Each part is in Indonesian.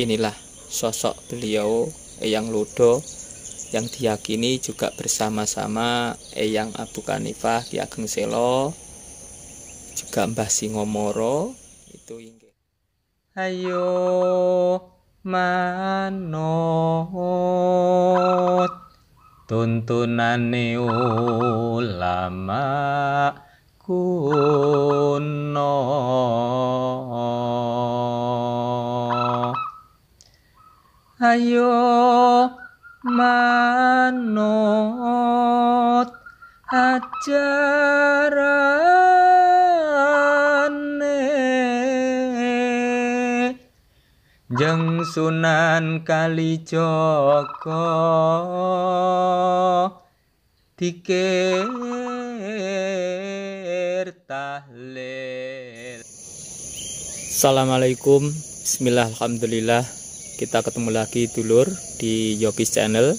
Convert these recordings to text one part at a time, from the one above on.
Inilah sosok beliau, Eyang Lodo, yang diyakini juga bersama-sama Eyang Abu Kanifah Ki Ageng Selo, juga Mbah Singomoro. Itu inggih. Ayo manut tuntunane ulama kuno. Ayo manut ajarane Jeng Sunan Kalijaga dikir tahlil. Assalamualaikum, bismillah, alhamdulillah. Kita ketemu lagi dulur di Yogis Channel.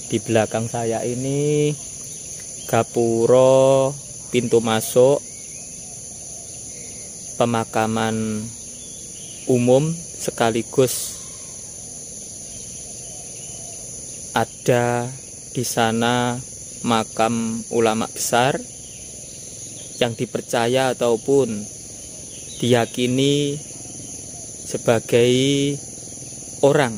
Di belakang saya ini gapuro pintu masuk pemakaman umum, sekaligus ada di sana makam ulama besar yang dipercaya ataupun diyakini sebagai orang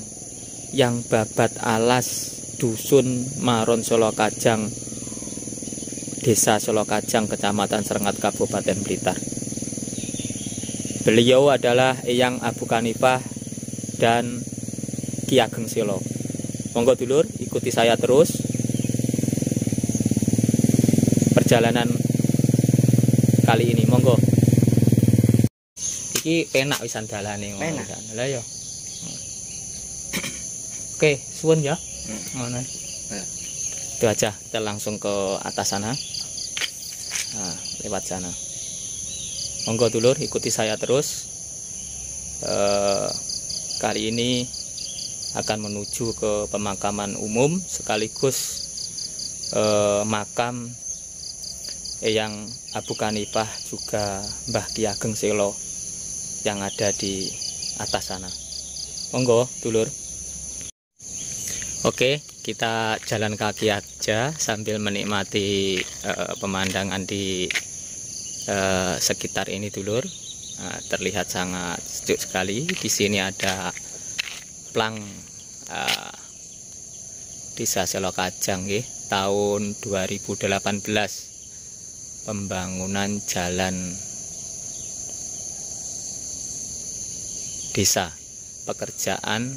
yang babat alas dusun Maron Solo Kajang, Desa Solo Kajang, Kecamatan Serengat, Kabupaten Blitar. Beliau adalah Eyang Abu Kanifah dan Ki Ageng Selo. Monggo dulur, ikuti saya terus perjalanan kali ini. Monggo. Iki penak wisan dalane ngono. Lah ya. Oke, suwun ya. Mana? Itu aja, kita langsung ke atas sana. Nah, lewat sana. Monggo dulur, ikuti saya terus. Kali ini akan menuju ke pemakaman umum sekaligus makam Eyang Abu Kanifah juga Mbah Ki Ageng Selo yang ada di atas sana. Monggo dulur. Oke, kita jalan kaki aja sambil menikmati pemandangan di sekitar ini dulur. Nah, terlihat sangat sejuk sekali. Di sini ada plang Desa Selo Kajang, tahun 2018, pembangunan jalan desa, pekerjaan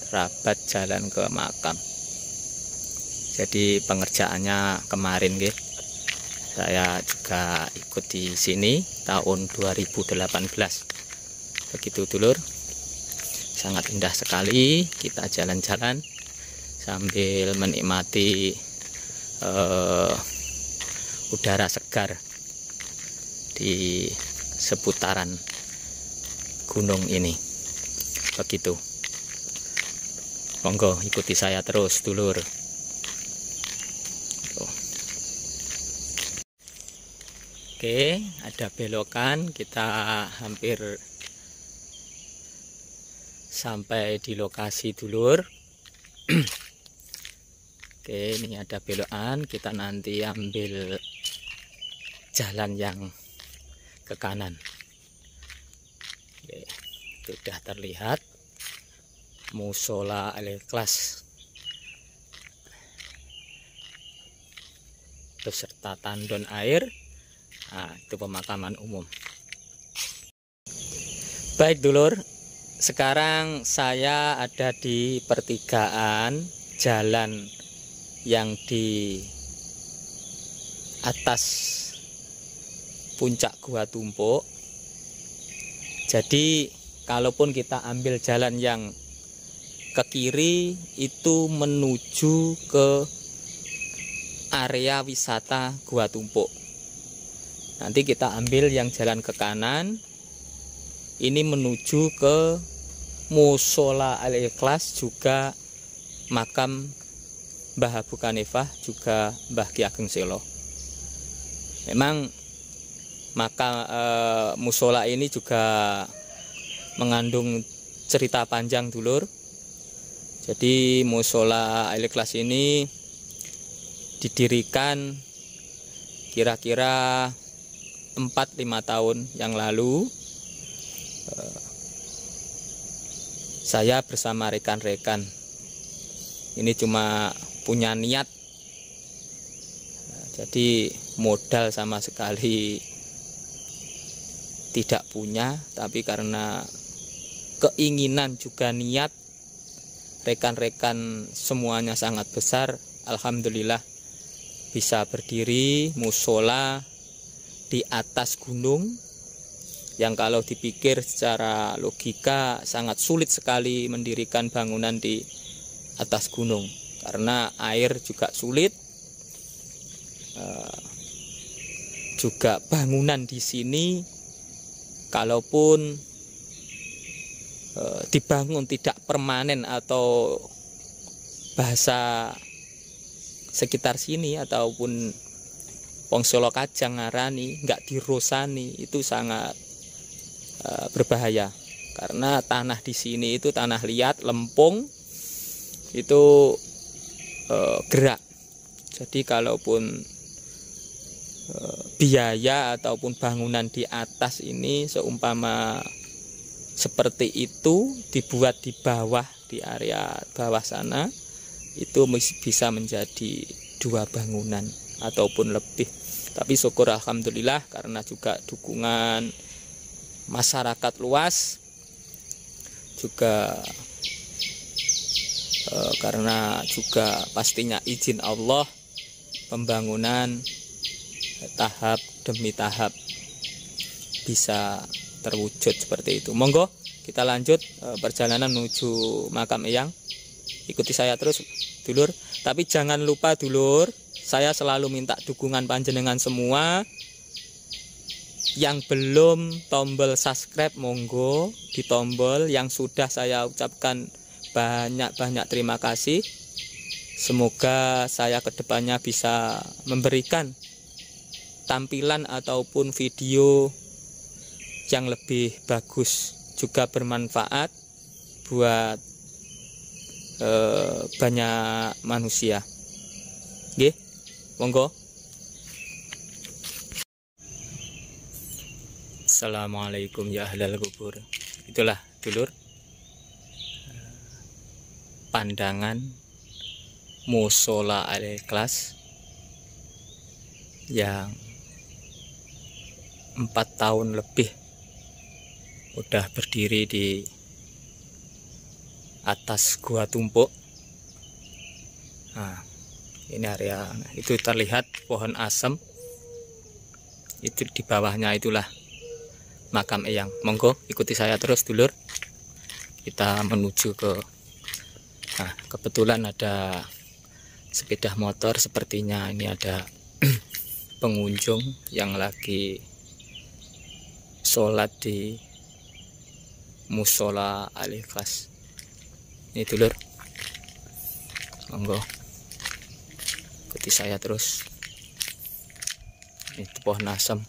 rabat jalan ke makam. Jadi pengerjaannya kemarin, saya juga ikut di sini tahun 2018. Begitu dulur, sangat indah sekali. Kita jalan-jalan sambil menikmati udara segar di seputaran gunung ini. Begitu. Monggo ikuti saya terus dulur. Oke, ada belokan, kita hampir sampai di lokasi dulur. Oke, ini ada belokan, kita nanti ambil jalan yang ke kanan. Oke, sudah terlihat Musola Al-Ikhlas beserta tandon air. Nah, itu pemakaman umum. Baik dulur, sekarang saya ada di pertigaan jalan yang di atas puncak Gua Tumpuk. Jadi kalaupun kita ambil jalan yang ke kiri, itu menuju ke area wisata Gua Tumpuk. Nanti kita ambil yang jalan ke kanan, ini menuju ke Musola Al-Ikhlas, juga makam Mbah Abu Kanifah juga Mbah Ki Ageng Selo. Memang makam musola ini juga mengandung cerita panjang dulur. Jadi musola Al-Ikhlas ini didirikan kira-kira 4-5 tahun yang lalu. Saya bersama rekan-rekan ini cuma punya niat, jadi modal sama sekali tidak punya, tapi karena keinginan juga niat rekan-rekan semuanya sangat besar, alhamdulillah bisa berdiri musola di atas gunung yang kalau dipikir secara logika sangat sulit sekali mendirikan bangunan di atas gunung karena air juga sulit, juga bangunan di sini kalaupun dibangun tidak permanen atau bahasa sekitar sini ataupun wong Solo Kajang ngarani nggak dirosani, itu sangat berbahaya karena tanah di sini itu tanah liat, lempung, itu gerak. Jadi kalaupun biaya ataupun bangunan di atas ini seumpama seperti itu dibuat di bawah, di area bawah sana, itu bisa menjadi 2 bangunan ataupun lebih. Tapi syukur alhamdulillah karena juga dukungan masyarakat luas, juga karena juga pastinya izin Allah, pembangunan tahap demi tahap bisa terwujud seperti itu. Monggo kita lanjut perjalanan menuju makam Eyang. Ikuti saya terus dulur, tapi jangan lupa dulur, saya selalu minta dukungan panjenengan semua. Yang belum tombol subscribe monggo ditombol, yang sudah saya ucapkan banyak-banyak terima kasih. Semoga saya kedepannya bisa memberikan tampilan ataupun video yang lebih bagus, juga bermanfaat buat banyak manusia. Nggih, monggo. Assalamualaikum ya ahlal kubur. Itulah dulur pandangan musola Al-Ikhlas yang 4 tahun lebih udah berdiri di atas Gua Tumpuk. Nah, ini area itu terlihat pohon asem, itu di bawahnya itulah makam Eyang. Monggo ikuti saya terus dulur, kita menuju ke kebetulan ada sepeda motor, sepertinya ini ada pengunjung yang lagi sholat di musola Al-Ikhlas ini dulur. Monggo ikuti saya terus, ini pohon asem.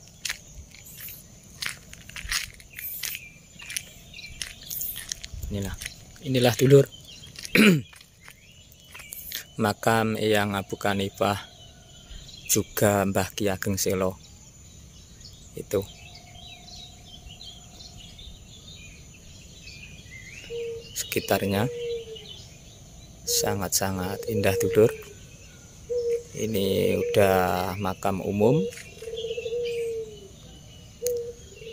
Inilah dulur makam Eyang Abu Kanifah juga Mbah Ki Ageng Selo. Itu sekitarnya sangat-sangat indah dulur. Ini udah makam umum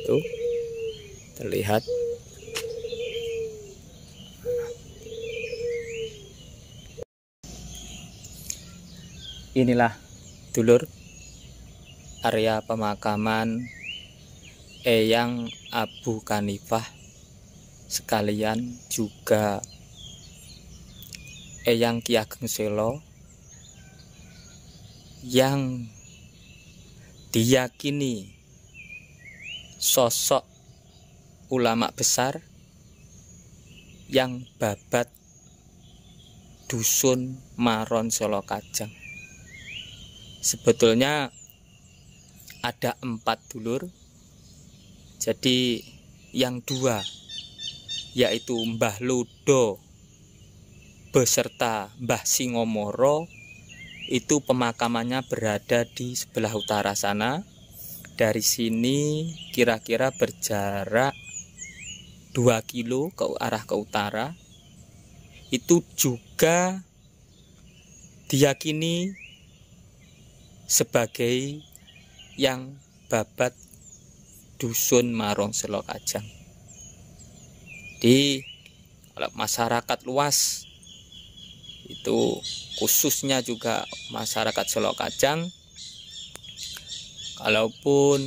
tuh terlihat. Inilah dulur area pemakaman Eyang Abu Kanifah, sekalian juga Eyang Ki Ageng Selo yang diyakini sosok ulama besar yang babat dusun Maron Solo Kajang. Sebetulnya ada 4 dulur, jadi yang 2 yaitu Mbah Lodo beserta Mbah Singomoro, itu pemakamannya berada di sebelah utara sana. Dari sini kira-kira berjarak 2 kilo ke arah ke utara. Itu juga diyakini sebagai yang babat dusun Marong Selo Kajang. Di masyarakat luas itu, khususnya juga masyarakat Selo Kajang, kalaupun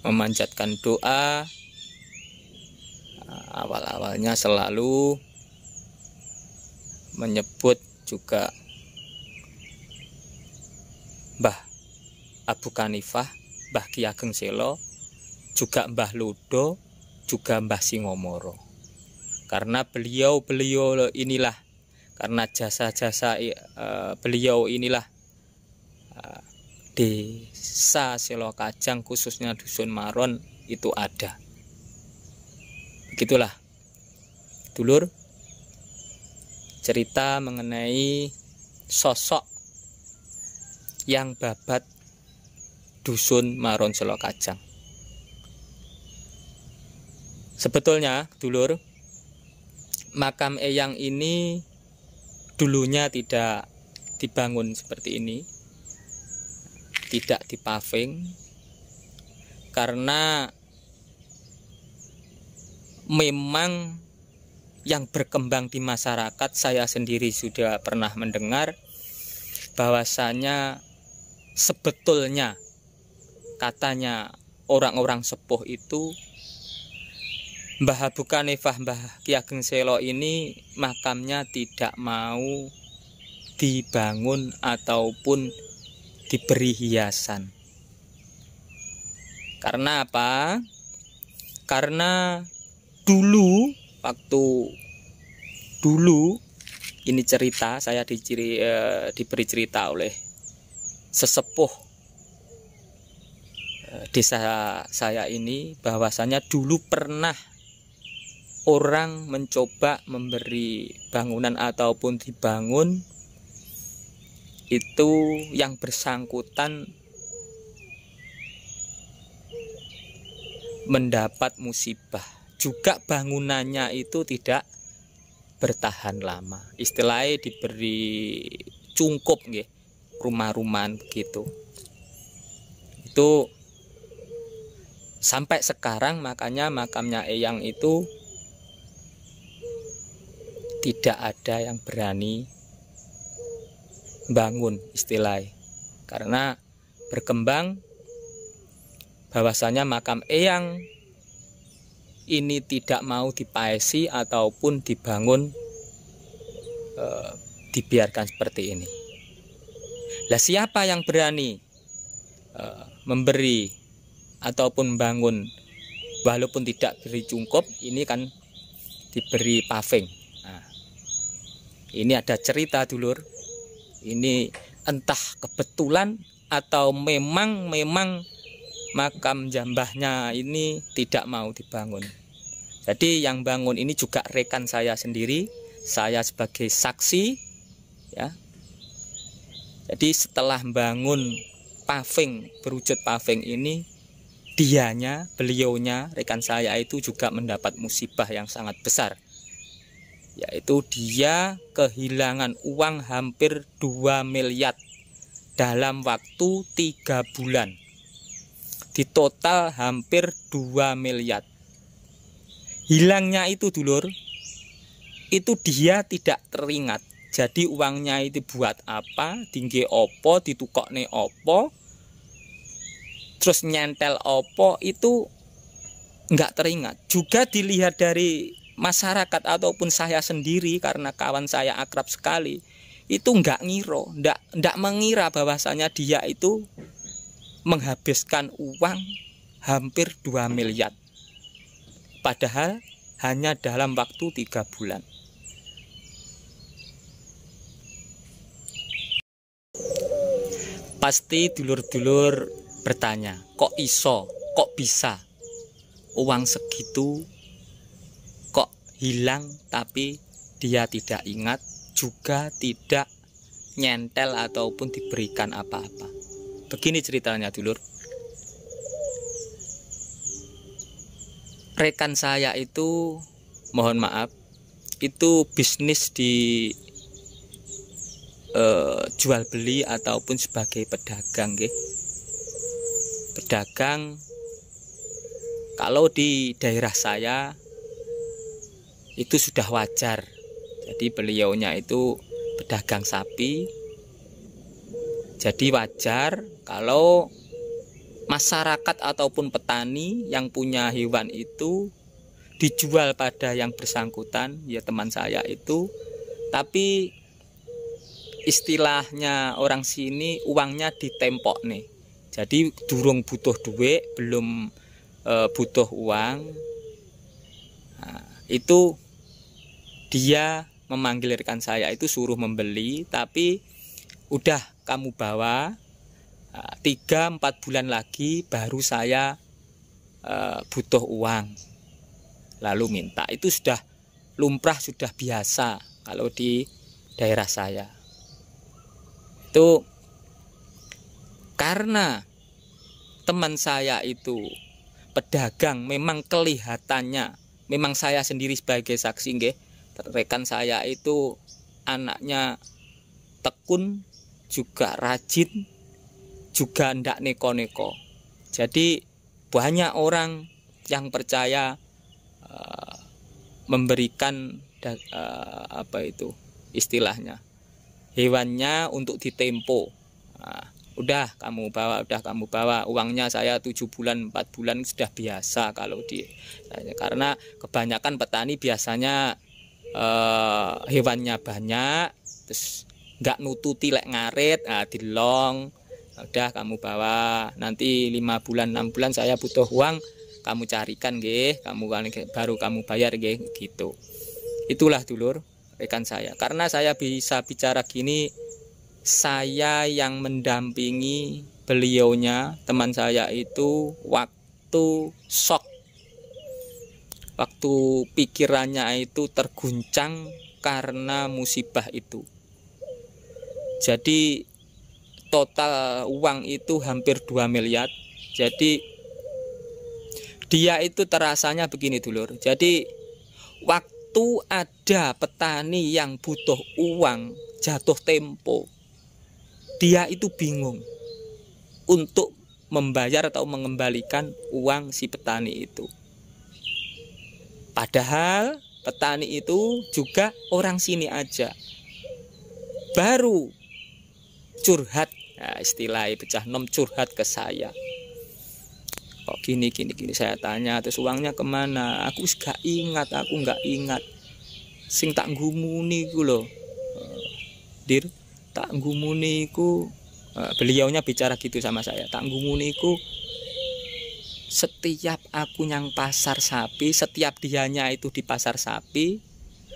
memanjatkan doa, awal-awalnya selalu menyebut juga Mbah Abu Kanifah, Mbah Ki Ageng Selo, juga Mbah Lodo, juga Mbah Singomoro. Karena beliau inilah, karena jasa-jasa beliau inilah desa Selo Kajang, khususnya dusun Maron itu ada. Begitulah dulur cerita mengenai sosok yang babat dusun Maron Selo Kajang. Sebetulnya dulur, makam eyang ini dulunya tidak dibangun seperti ini, tidak dipaving, karena memang yang berkembang di masyarakat, saya sendiri sudah pernah mendengar bahwasanya sebetulnya katanya orang-orang sepuh itu Mbah Abu Kanifah, Mbah Ki Ageng Selo ini makamnya tidak mau dibangun ataupun diberi hiasan. Karena apa? Karena dulu, waktu dulu, ini cerita, saya diberi cerita oleh sesepuh desa saya ini, bahwasanya dulu pernah orang mencoba memberi bangunan ataupun dibangun, itu yang bersangkutan mendapat musibah. Juga bangunannya itu tidak bertahan lama. Istilahnya diberi cungkup nggih, rumah-rumahan begitu. Itu sampai sekarang, makanya makamnya eyang itu tidak ada yang berani bangun istilahnya, karena berkembang bahwasanya makam eyang ini tidak mau dipaesi ataupun dibangun, dibiarkan seperti ini. Lah siapa yang berani memberi ataupun bangun walaupun tidak beri cungkup, ini kan diberi paving. Nah, ini ada cerita dulur, ini entah kebetulan atau memang makam jambahnya ini tidak mau dibangun. Jadi yang bangun ini juga rekan saya sendiri, saya sebagai saksi ya. Jadi setelah bangun paving, berwujud paving ini, beliaunya rekan saya itu juga mendapat musibah yang sangat besar, yaitu dia kehilangan uang hampir 2 miliar dalam waktu 3 bulan. Di total hampir 2 miliar. Hilangnya itu dulur, itu dia tidak teringat. Jadi uangnya itu buat apa, tinggi opo, ditukokne opo, terus nyentel opo, itu enggak teringat. Juga dilihat dari masyarakat ataupun saya sendiri, karena kawan saya akrab sekali, itu enggak mengira bahwasanya dia itu menghabiskan uang hampir 2 miliar. Padahal hanya dalam waktu 3 bulan. Pasti dulur-dulur bertanya, kok bisa uang segitu hilang tapi dia tidak ingat, juga tidak nyentel ataupun diberikan apa-apa. Begini ceritanya dulur. Rekan saya itu, mohon maaf, itu bisnis di jual beli ataupun sebagai pedagang, nggih. Pedagang kalau di daerah saya itu sudah wajar. Jadi beliaunya itu pedagang sapi. Jadi wajar kalau masyarakat ataupun petani yang punya hewan itu dijual pada yang bersangkutan, ya teman saya itu. Tapi istilahnya orang sini uangnya ditempok nih. Jadi durung butuh duit, belum butuh uang. Nah, itu dia memanggil rekan saya itu suruh membeli, tapi udah kamu bawa 3-4 bulan lagi baru saya butuh uang. Lalu minta. Itu sudah lumrah, sudah biasa kalau di daerah saya. Itu karena teman saya itu pedagang, memang kelihatannya, memang saya sendiri sebagai saksi nggih, rekan saya itu anaknya tekun, juga rajin, juga ndak neko-neko. Jadi banyak orang yang percaya memberikan apa itu istilahnya, hewannya untuk ditempo. Nah, udah kamu bawa uangnya, saya 7 bulan 4 bulan sudah biasa kalau di, karena kebanyakan petani biasanya hewannya banyak, terus nggak nututi lek ngarit, dilong. Udah kamu bawa, nanti 5 bulan 6 bulan saya butuh uang, kamu carikan nggih, baru kamu bayar nggih, gitu. Itulah dulur rekan saya. Karena saya bisa bicara gini, saya yang mendampingi beliaunya, teman saya itu waktu shock, waktu pikirannya itu terguncang karena musibah itu. Jadi total uang itu hampir 2 miliar. Jadi dia itu terasanya begini dulur. Jadi waktu ada petani yang butuh uang jatuh tempo, dia itu bingung untuk membayar atau mengembalikan uang si petani itu. Padahal petani itu juga orang sini aja. Baru curhat, nah, istilahnya pecah nom, curhat ke saya. Kok gini saya tanya, terus uangnya kemana? Aku gak ingat, aku nggak ingat. Sing tak ngumuni ku lho, dir, tak ngumuni ku. Beliaunya bicara gitu sama saya, tak ngumuni ku. Setiap aku nyang pasar sapi, setiap dianya itu di pasar sapi,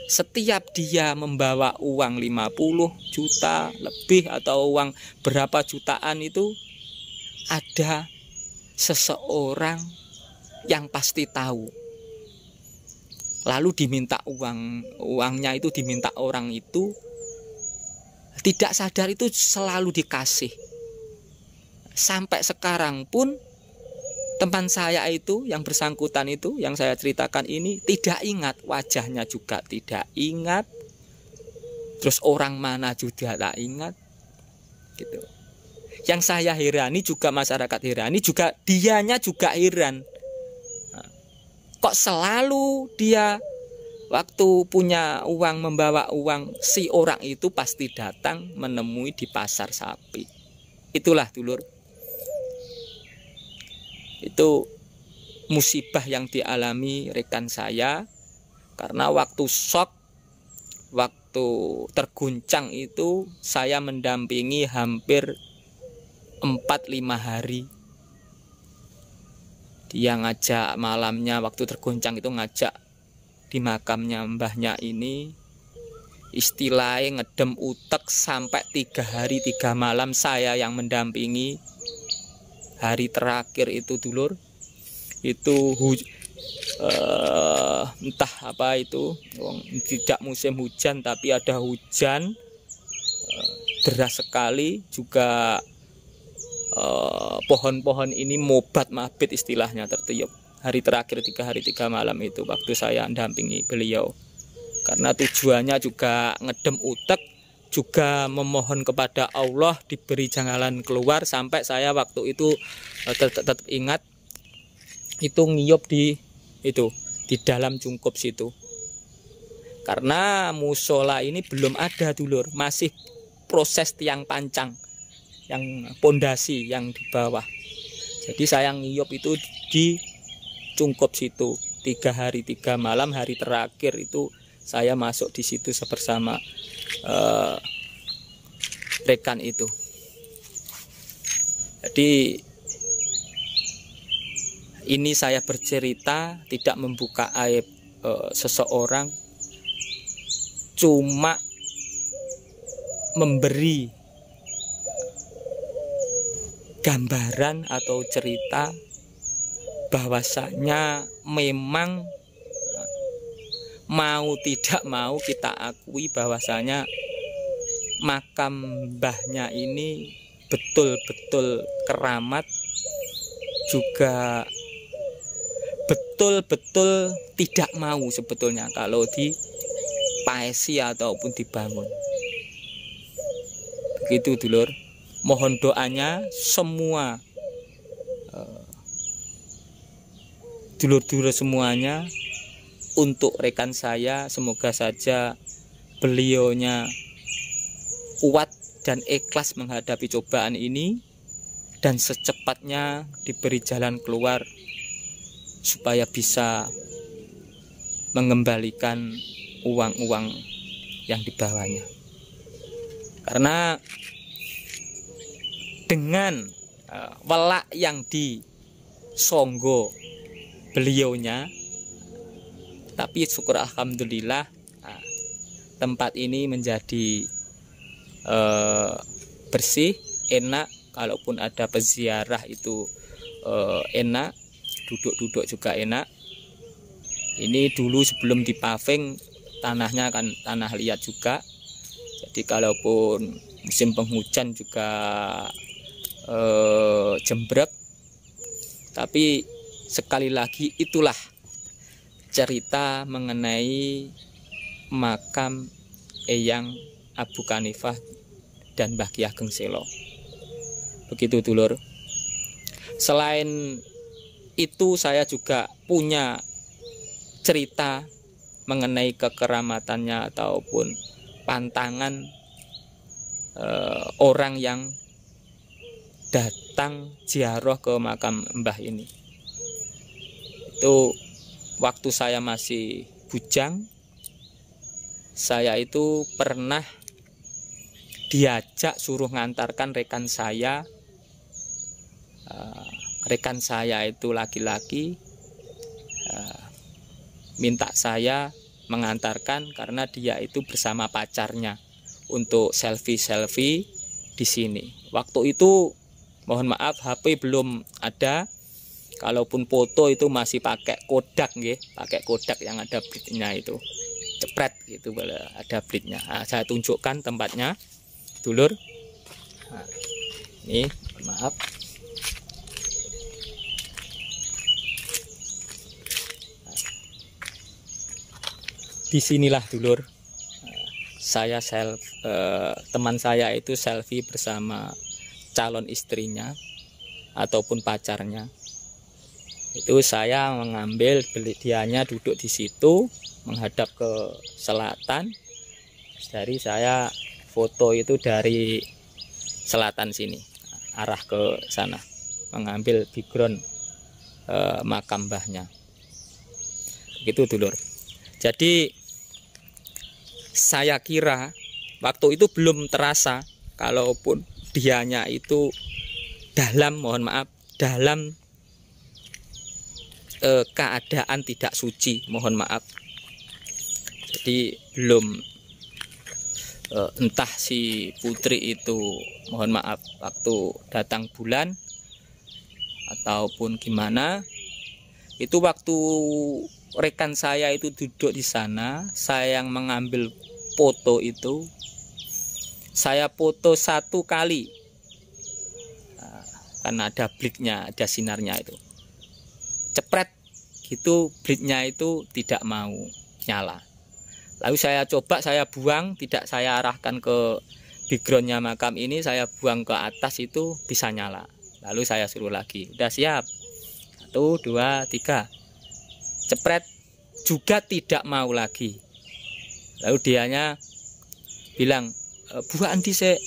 setiap dia membawa uang 50 juta lebih atau uang berapa jutaan itu, ada seseorang yang pasti tahu. Lalu diminta uangnya itu diminta orang itu, tidak sadar itu selalu dikasih. Sampai sekarang pun teman saya itu yang bersangkutan itu, yang saya ceritakan ini, tidak ingat, wajahnya juga tidak ingat, terus orang mana juga tak ingat, gitu. Yang saya herani juga, masyarakat herani juga, dianya juga heran. Nah, kok selalu dia waktu punya uang, membawa uang, si orang itu pasti datang menemui di pasar sapi. Itulah dulur, itu musibah yang dialami rekan saya. Karena waktu shock, waktu terguncang itu, saya mendampingi hampir 4-5 hari. Dia ngajak malamnya, waktu terguncang itu ngajak di makamnya mbahnya ini, istilahnya ngedem utek sampai 3 hari 3 malam saya yang mendampingi. Hari terakhir itu dulur, itu entah apa itu, tidak musim hujan tapi ada hujan deras sekali juga. Pohon-pohon ini mobat mabit istilahnya, tertiup hari terakhir 3 hari 3 malam itu waktu saya mendampingi beliau, karena tujuannya juga ngedem utek, juga memohon kepada Allah diberi jalan keluar. Sampai saya waktu itu tetap ingat itu ngiyup di dalam cungkup situ, karena musola ini belum ada dulur, masih proses tiang pancang yang pondasi yang di bawah. Jadi saya ngiyup itu di cungkup situ 3 hari 3 malam. Hari terakhir itu saya masuk di situ bersama rekan itu. Jadi ini saya bercerita tidak membuka aib seseorang, cuma memberi gambaran atau cerita bahwasanya memang mau tidak mau kita akui bahwasanya makam mbahnya ini betul-betul keramat, juga betul-betul tidak mau sebetulnya kalau dipaesi ataupun dibangun. Begitu dulur, mohon doanya semua dulur-dulur semuanya untuk rekan saya, semoga saja beliaunya kuat dan ikhlas menghadapi cobaan ini dan secepatnya diberi jalan keluar supaya bisa mengembalikan uang-uang yang dibawanya. Karena dengan welak yang disonggo beliaunya, tapi syukur alhamdulillah tempat ini menjadi bersih, enak. Kalaupun ada peziarah itu enak, duduk-duduk juga enak. Ini dulu sebelum dipaving tanahnya kan tanah liat juga, jadi kalaupun musim penghujan juga jembrek. Tapi sekali lagi itulah cerita mengenai makam Eyang Abu Kanifah dan Mbah Ki Ageng Selo. Begitu dulur. Selain itu saya juga punya cerita mengenai kekeramatannya ataupun pantangan orang yang datang ziarah ke makam mbah ini. Itu waktu saya masih bujang, saya itu pernah diajak suruh ngantarkan rekan saya. Rekan saya itu laki-laki, minta saya mengantarkan karena dia itu bersama pacarnya untuk selfie di sini. Waktu itu mohon maaf HP belum ada, kalaupun foto itu masih pakai Kodak nggih, pakai Kodak yang ada blitnya itu, cepret gitu, ada blitnya. Nah, saya tunjukkan tempatnya dulur. Nah, ini maaf. Disinilah dulur, saya teman saya itu selfie bersama calon istrinya ataupun pacarnya. Itu saya mengambil, dianya duduk di situ menghadap ke selatan. Dari saya foto itu dari selatan sini, arah ke sana, mengambil background makam mbahnya. Begitu dulur. Jadi saya kira waktu itu belum terasa kalaupun dianya itu dalam, mohon maaf, dalam keadaan tidak suci, mohon maaf. Jadi belum entah si putri itu, mohon maaf, waktu datang bulan ataupun gimana, Itu waktu rekan saya itu duduk di sana, saya yang mengambil foto itu. Saya foto 1 kali, karena ada bliknya, ada sinarnya itu. Cepret gitu, bliknya itu tidak mau nyala. Lalu saya coba, saya buang, tidak saya arahkan ke backgroundnya makam ini, saya buang ke atas itu bisa nyala. Lalu saya suruh lagi, udah siap, 1, 2, 3, cepret, juga tidak mau lagi. Lalu dianya bilang, Bu Andi saya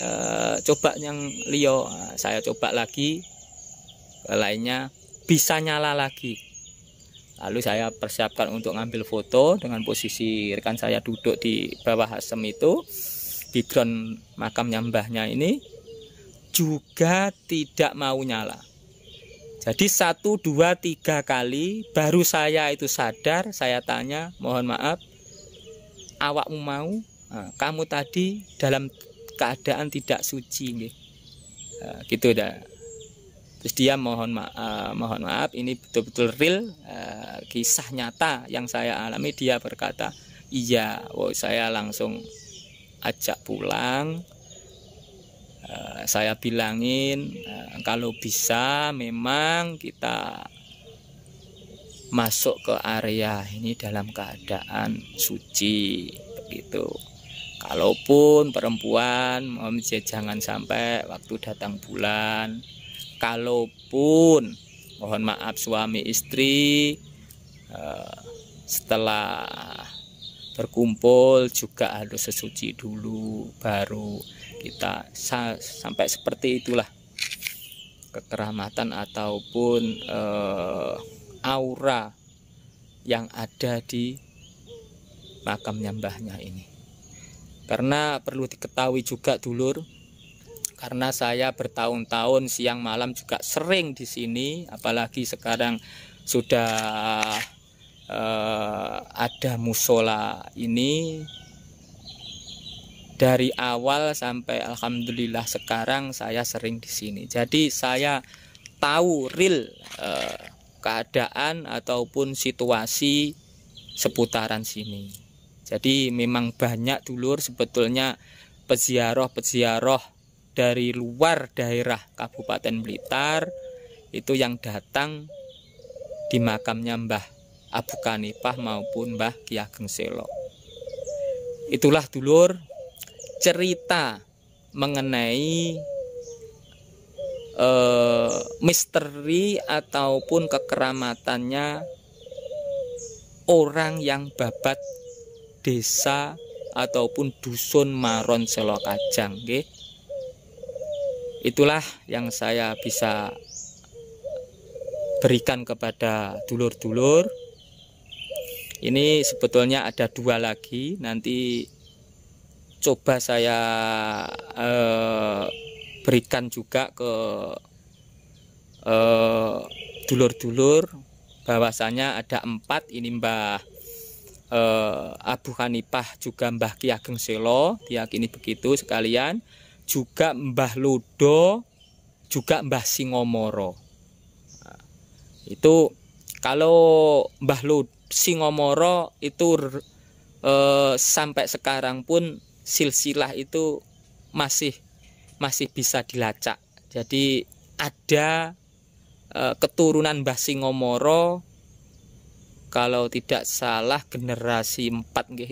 coba yang Leo. Saya coba lagi, lainnya bisa nyala lagi. Lalu saya persiapkan untuk ngambil foto dengan posisi rekan saya duduk di bawah asem itu, background makamnya mbahnya ini juga tidak mau nyala. Jadi 1, 2, 3 kali baru saya itu sadar. Saya tanya, mohon maaf, awakmu mau? Kamu tadi dalam keadaan tidak suci, gitu dah. Terus dia mohon maaf, ini betul-betul real, kisah nyata yang saya alami. Dia berkata, iya. Saya langsung ajak pulang. Saya bilangin, kalau bisa memang kita masuk ke area ini dalam keadaan suci, begitu. Kalaupun perempuan, jangan sampai waktu datang bulan. Kalaupun mohon maaf suami istri, setelah berkumpul juga harus sesuci dulu, baru kita sampai seperti itulah kekeramatan ataupun aura yang ada di makamnya mbahnya ini. Karena perlu diketahui juga dulur, karena saya bertahun-tahun siang malam juga sering di sini, apalagi sekarang sudah ada musola ini. Dari awal sampai alhamdulillah sekarang saya sering di sini. Jadi saya tahu real keadaan ataupun situasi seputaran sini. Jadi memang banyak dulur sebetulnya peziarah dari luar daerah Kabupaten Blitar itu yang datang di makamnya Mbah Abu Kanifah maupun Mbah Ki Ageng Selo. Itulah dulur cerita mengenai misteri ataupun kekeramatannya orang yang babat desa ataupun dusun Maron Selo Kajang, nggih. Itulah yang saya bisa berikan kepada dulur-dulur. Ini sebetulnya ada 2 lagi, nanti coba saya berikan juga ke dulur-dulur, bahwasanya ada 4. Ini Mbah Abu Kanifah juga Mbah Ki Ageng Selo, diyakini begitu sekalian. Juga Mbah Lodo, juga Mbah Singomoro. Nah, itu kalau Mbah Lodo Singomoro itu sampai sekarang pun silsilah itu masih bisa dilacak. Jadi ada keturunan Mbah Singomoro, kalau tidak salah generasi 4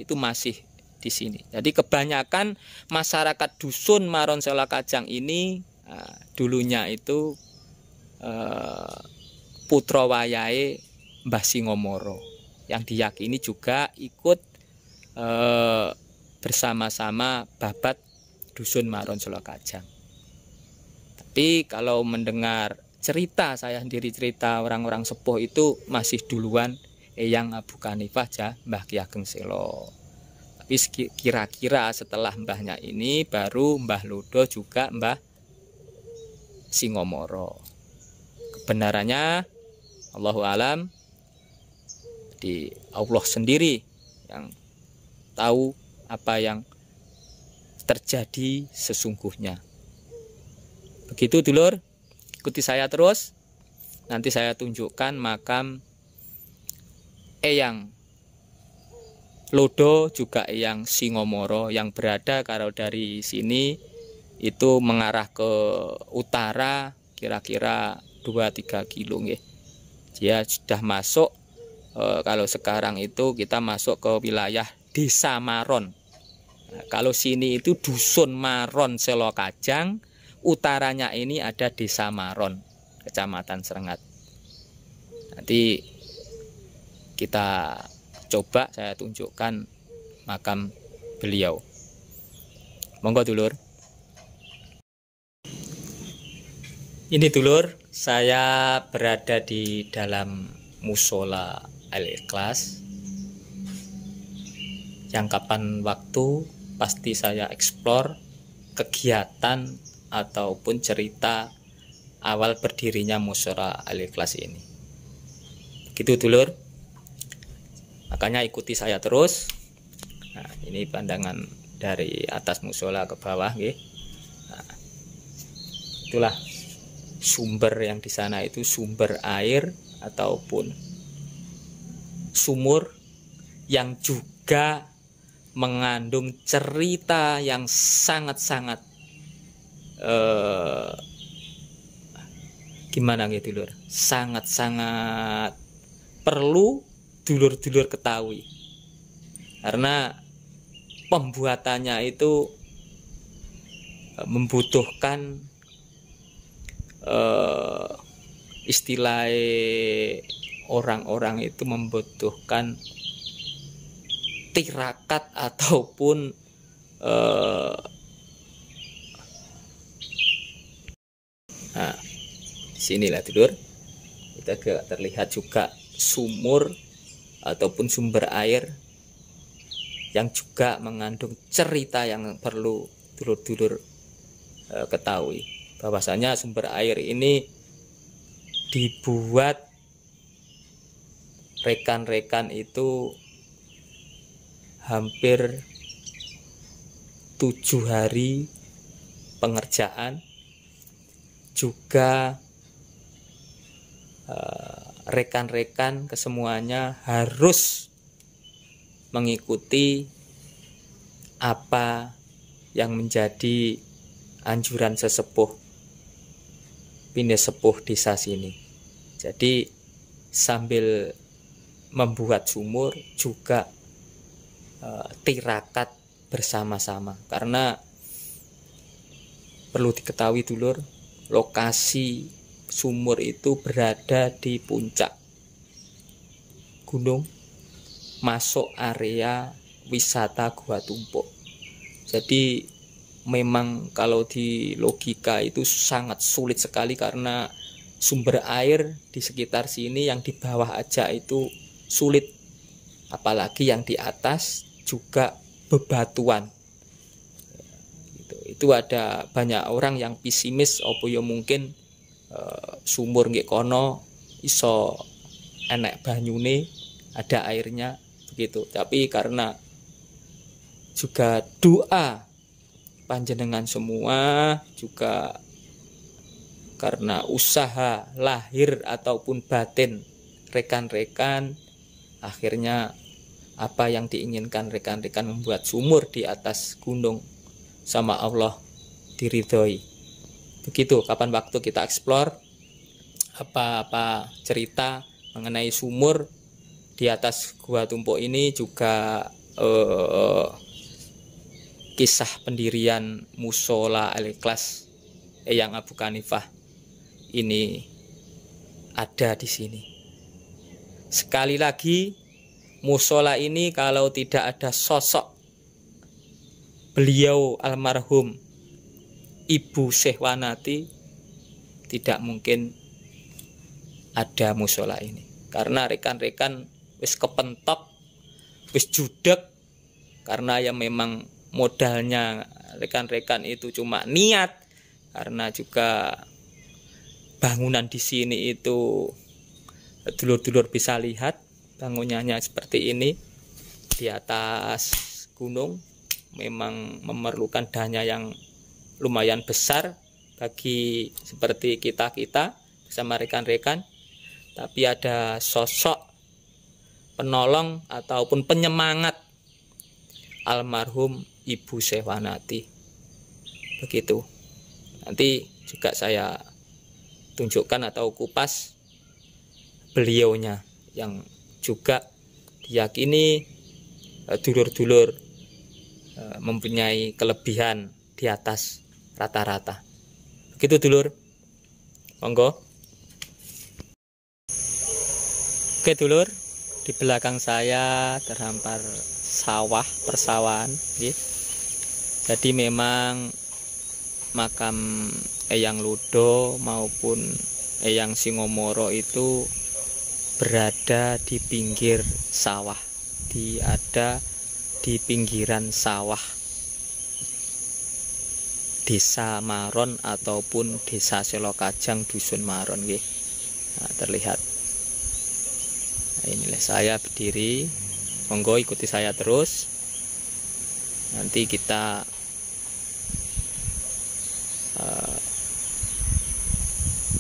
itu masih di sini. Jadi kebanyakan masyarakat dusun Maron Selo Kajang ini dulunya itu putra wayahe Mbah Singomoro, yang diyakini juga ikut bersama-sama babat dusun Maron Selo Kajang. Tapi kalau mendengar cerita, saya sendiri cerita orang-orang sepuh itu masih duluan Eyang Abu Kanifah Mbah Ki Ageng Selo. Tapi kira-kira setelah mbahnya ini baru Mbah Lodo juga Mbah Singomoro. Kebenarannya Allahu alam, di Allah sendiri yang tahu apa yang terjadi sesungguhnya. Begitu dulur, ikuti saya terus. Nanti saya tunjukkan makam Eyang Lodo juga Eyang Singomoro yang berada kalau dari sini itu mengarah ke utara kira-kira 2-3 kilo nggih. Dia sudah masuk kalau sekarang itu kita masuk ke wilayah Desa Maron. Nah, kalau sini itu Dusun Maron Selokajang, utaranya ini ada Desa Maron, Kecamatan Serengat. Nanti kita coba saya tunjukkan makam beliau. Monggo dulur. Ini dulur, saya berada di dalam musola Al-Ikhlas yang kapan waktu pasti saya eksplor kegiatan ataupun cerita awal berdirinya musola Al-Ikhlas ini. Gitu dulur, makanya ikuti saya terus. Nah, ini pandangan dari atas musola ke bawah nggih. Nah, itulah sumber yang di sana itu sumber air ataupun sumur yang juga mengandung cerita yang sangat-sangat gimana gitu dulur, sangat-sangat perlu dulur-dulur ketahui, karena pembuatannya itu membutuhkan istilah orang-orang itu membutuhkan tirakat ataupun nah, sinilah dulur, kita terlihat juga sumur ataupun sumber air yang juga mengandung cerita yang perlu dulur-dulur ketahui, bahwasanya sumber air ini dibuat rekan-rekan itu hampir 7 hari pengerjaan, juga rekan-rekan kesemuanya harus mengikuti apa yang menjadi anjuran sesepuh Pinde Sepuh desa sini. Jadi sambil membuat sumur juga tirakat bersama-sama, karena perlu diketahui dulur, lokasi sumur itu berada di puncak gunung, masuk area wisata Gua Tumpuk. Jadi memang kalau di logika itu sangat sulit sekali, karena sumber air di sekitar sini yang di bawah aja itu sulit, apalagi yang di atas juga bebatuan. Itu ada banyak orang yang pesimis, opo yo mungkin sumur nggih kono iso enek banyune, ada airnya begitu. Tapi karena juga doa panjenengan semua, juga karena usaha lahir ataupun batin rekan-rekan, akhirnya apa yang diinginkan rekan-rekan membuat sumur di atas gunung sama Allah diridhoi. Begitu, kapan waktu kita eksplor apa-apa cerita mengenai sumur di atas Gua Tumpuk ini, juga kisah pendirian musola Al-Ikhlas Eyang Abu Kanifah ini ada di sini. Sekali lagi, musola ini kalau tidak ada sosok beliau almarhum Ibu Sehwanati, tidak mungkin ada musola ini. Karena rekan-rekan wis kepentok, wis judek, karena ya memang modalnya rekan-rekan itu cuma niat, karena juga bangunan di sini itu dulur-dulur bisa lihat bangunannya seperti ini di atas gunung, memang memerlukan dana yang lumayan besar bagi seperti kita bersama rekan-rekan. Tapi ada sosok penolong ataupun penyemangat almarhum Ibu Sehwanati. Begitu. Nanti juga saya tunjukkan atau kupas beliaunya yang juga diyakini dulur-dulur mempunyai kelebihan di atas rata-rata. Begitu dulur. Monggo. Oke dulur, di belakang saya terhampar sawah, persawahan, gitu. Jadi memang makam Eyang Ludo maupun Eyang Singomoro itu berada di pinggir sawah, ada di pinggiran sawah Desa Maron ataupun Desa Selokajang Dusun Maron, gitu. Nah, terlihat. Nah, inilah saya berdiri. Monggo ikuti saya terus. Nanti kita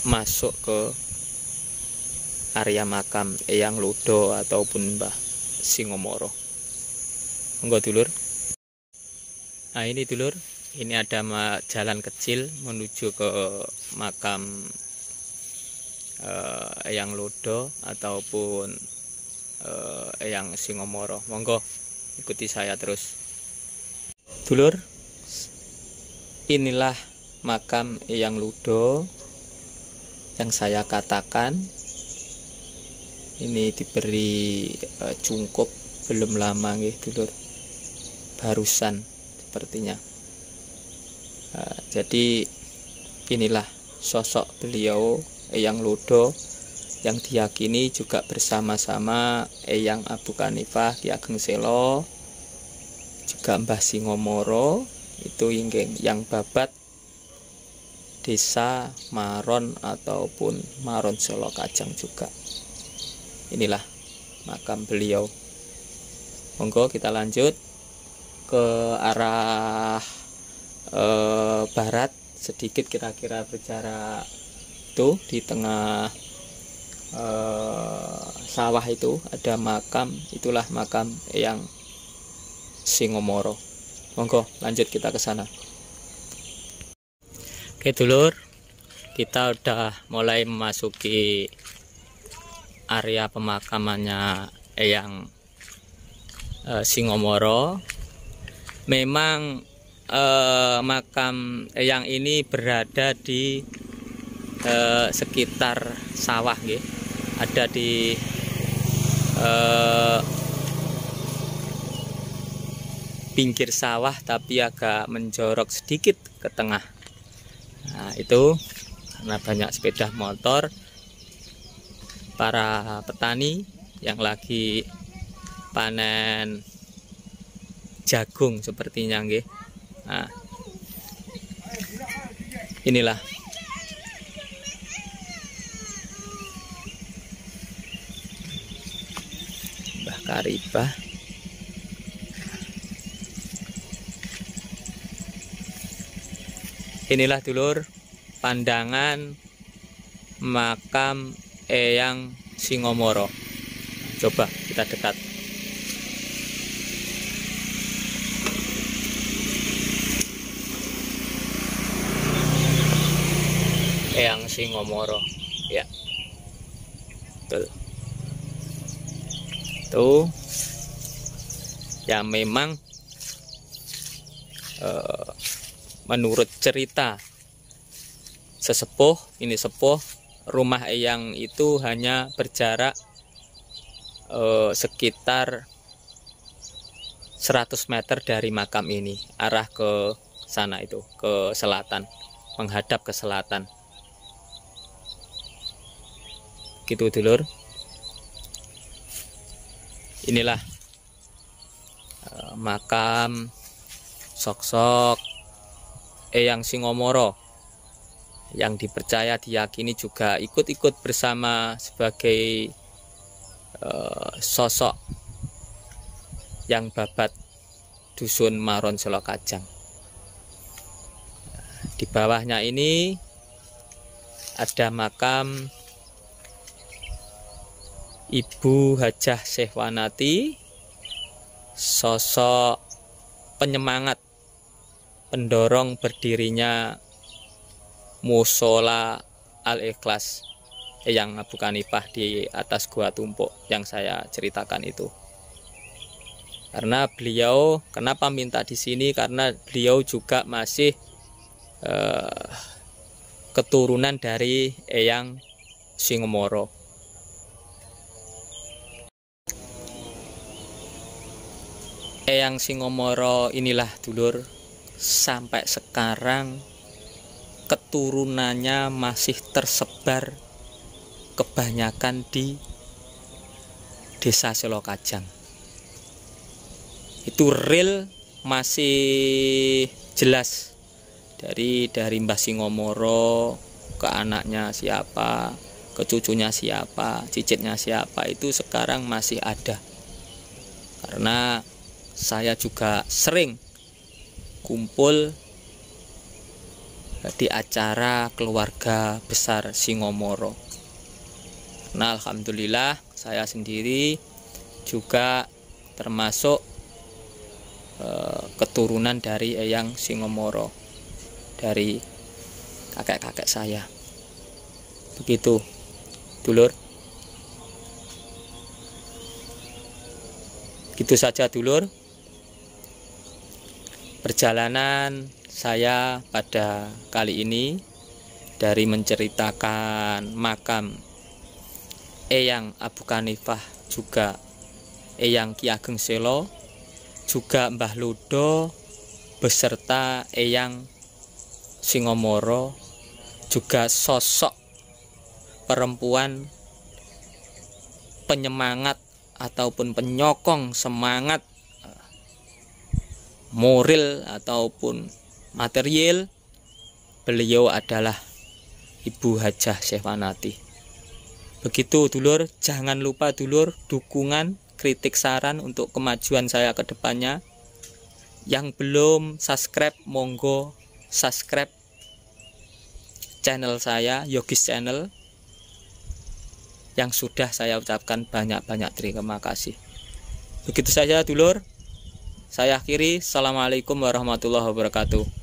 masuk ke area makam Eyang Ludo ataupun Mbah Singomoro. Monggo dulur. Nah ini dulur, ini ada jalan kecil menuju ke makam Eyang Ludo ataupun Eyang Singomoro. Monggo ikuti saya terus. Dulur, inilah makam Eyang Ludo yang saya katakan. Ini diberi cungkup belum lama nggih dulur, barusan sepertinya. Jadi inilah sosok beliau Eyang Ludo yang diyakini juga bersama-sama Eyang Abu Kanifah Ki Ageng Selo, juga Mbah Singomoro itu yang babat Desa Maron ataupun Maron Selokajang juga. Inilah makam beliau. Monggo kita lanjut ke arah barat sedikit, kira-kira berjarak itu di tengah sawah itu ada makam, itulah makam Eyang Singomoro. Monggo lanjut kita ke sana. Oke dulur, kita udah mulai memasuki area pemakamannya Eyang Singomoro. Memang makam Eyang ini berada di sekitar sawah, nggih. Ada di pinggir sawah tapi agak menjorok sedikit ke tengah. Nah, itu karena banyak sepeda motor para petani yang lagi panen jagung sepertinya, nggih. Nah, inilah Mbah Karibah. Inilah dulur pandangan makam Eyang Singomoro. Coba kita dekat. Eyang Singomoro, ya, betul. Tuh, ya memang menurut cerita sesepuh, ini sepuh, rumah Eyang itu hanya berjarak sekitar 100 meter dari makam ini, arah ke sana itu, ke selatan, menghadap ke selatan. Gitu dulur. Inilah makam sok-sok Eyang Singomoro yang dipercaya diyakini juga ikut-ikut bersama sebagai sosok yang babat Dusun Maron Selokajang. Di bawahnya ini ada makam Ibu Hajah Sehwanati, sosok penyemangat, pendorong berdirinya Mushola Al-Ikhlas Eyang Abu Kanifah di atas Gua Tumpuk yang saya ceritakan itu. Karena beliau, kenapa minta di sini? Karena beliau juga masih keturunan dari Eyang Singomoro. Eyang Singomoro inilah dulur, sampai sekarang keturunannya masih tersebar kebanyakan di Desa Selokajang. Itu real masih jelas dari Mbah Singomoro ke anaknya siapa, ke cucunya siapa, cicitnya siapa, itu sekarang masih ada. Karena saya juga sering kumpul di acara keluarga besar Singomoro. Nah, alhamdulillah saya sendiri juga termasuk keturunan dari Eyang Singomoro, dari kakek-kakek saya. Begitu, dulur. Gitu saja, dulur, perjalanan saya pada kali ini dari menceritakan makam Eyang Abu Kanifah, juga Eyang Ki Ageng Selo, juga Mbah Ludo beserta Eyang Singomoro, juga sosok perempuan penyemangat ataupun penyokong semangat moral ataupun material. Beliau adalah Ibu Hajah Sehwanati. Begitu, dulur. Jangan lupa, dulur, dukungan, kritik, saran untuk kemajuan saya ke depannya. Yang belum subscribe, monggo subscribe channel saya, Yogis Channel. Yang sudah saya ucapkan banyak-banyak terima kasih. Begitu saja, dulur. Saya akhiri. Assalamualaikum warahmatullahi wabarakatuh.